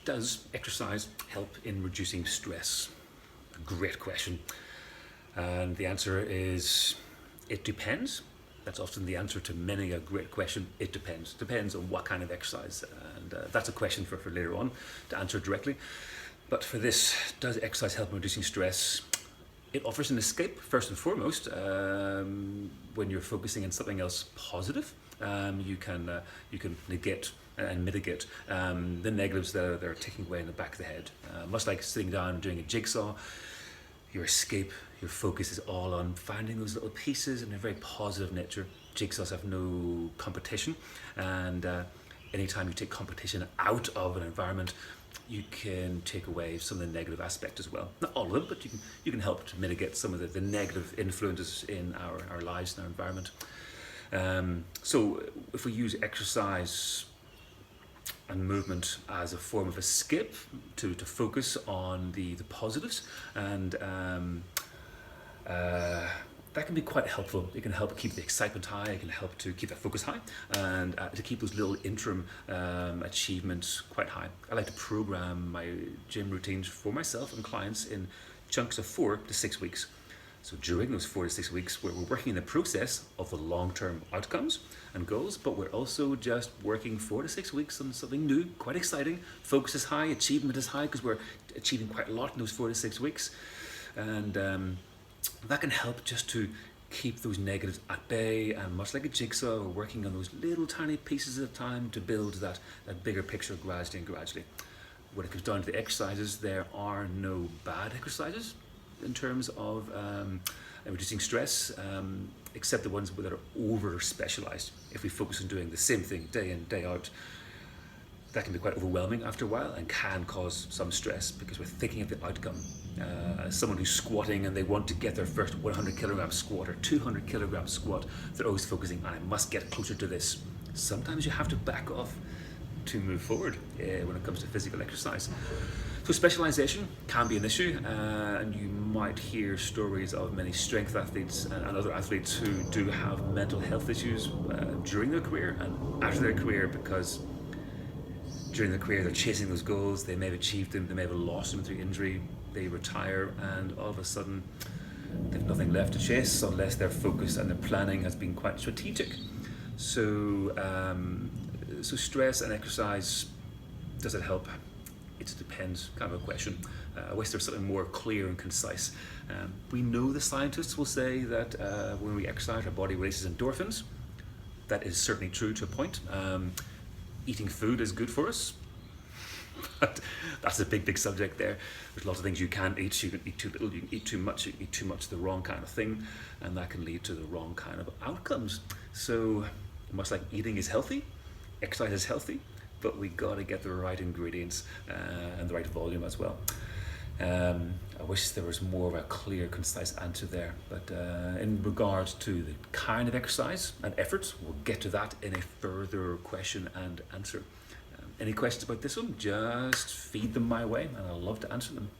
Does exercise help in reducing stress? A great question. And the answer is, it depends. That's often the answer to many a great question. It depends. Depends on what kind of exercise. And that's a question for later on to answer directly. But for this, does exercise help in reducing stress? It offers an escape, first and foremost. When you're focusing on something else positive, you can negate and mitigate the negatives that are ticking away in the back of the head. Much like sitting down and doing a jigsaw, your escape, your focus is all on finding those little pieces in a very positive nature. Jigsaws have no competition, and anytime you take competition out of an environment, you can take away some of the negative aspect as well. Not all of them, but you can help to mitigate some of the negative influences in our lives and our environment. So if we use exercise and movement as a form of escape to focus on the positives, and that can be quite helpful. It can help keep the excitement high, it can help to keep that focus high, and to keep those little interim achievements quite high. I like to program my gym routines for myself and clients in chunks of 4 to 6 weeks. So during those 4 to 6 weeks, we're working in the process of the long-term outcomes and goals, but we're also just working 4 to 6 weeks on something new, quite exciting. Focus is high, achievement is high, because we're achieving quite a lot in those 4 to 6 weeks. And that can help just to keep those negatives at bay, and much like a jigsaw, we're working on those little tiny pieces at a time to build that bigger picture gradually and gradually. When it comes down to the exercises, there are no bad exercises in terms of reducing stress, except the ones that are over specialized. If we focus on doing the same thing day in, day out, that can be quite overwhelming after a while and can cause some stress because we're thinking of the outcome. Someone who's squatting and they want to get their first 100 kilogram squat or 200 kilogram squat, they're always focusing on, I must get closer to this. Sometimes you have to back off to move forward when it comes to physical exercise. So specialization can be an issue, and you might hear stories of many strength athletes and other athletes who do have mental health issues during their career and after their career, because during their career they're chasing those goals, they may have achieved them, they may have lost them through injury, they retire, and all of a sudden they've nothing left to chase unless their focus and their planning has been quite strategic. So stress and exercise, does it help? It depends, kind of a question. I wish there was something more clear and concise. We know the scientists will say that when we exercise, our body releases endorphins. That is certainly true to a point. Eating food is good for us. But that's a big subject there. There's lots of things you can't eat. You can eat too little, you can eat too much, you can eat too much the wrong kind of thing, and that can lead to the wrong kind of outcomes. So much like eating is healthy, exercise is healthy, but we got to get the right ingredients and the right volume as well. I wish there was more of a clear, concise answer there, but in regards to the kind of exercise and efforts, we'll get to that in a further question and answer. Any questions about this one, just feed them my way and I'll love to answer them.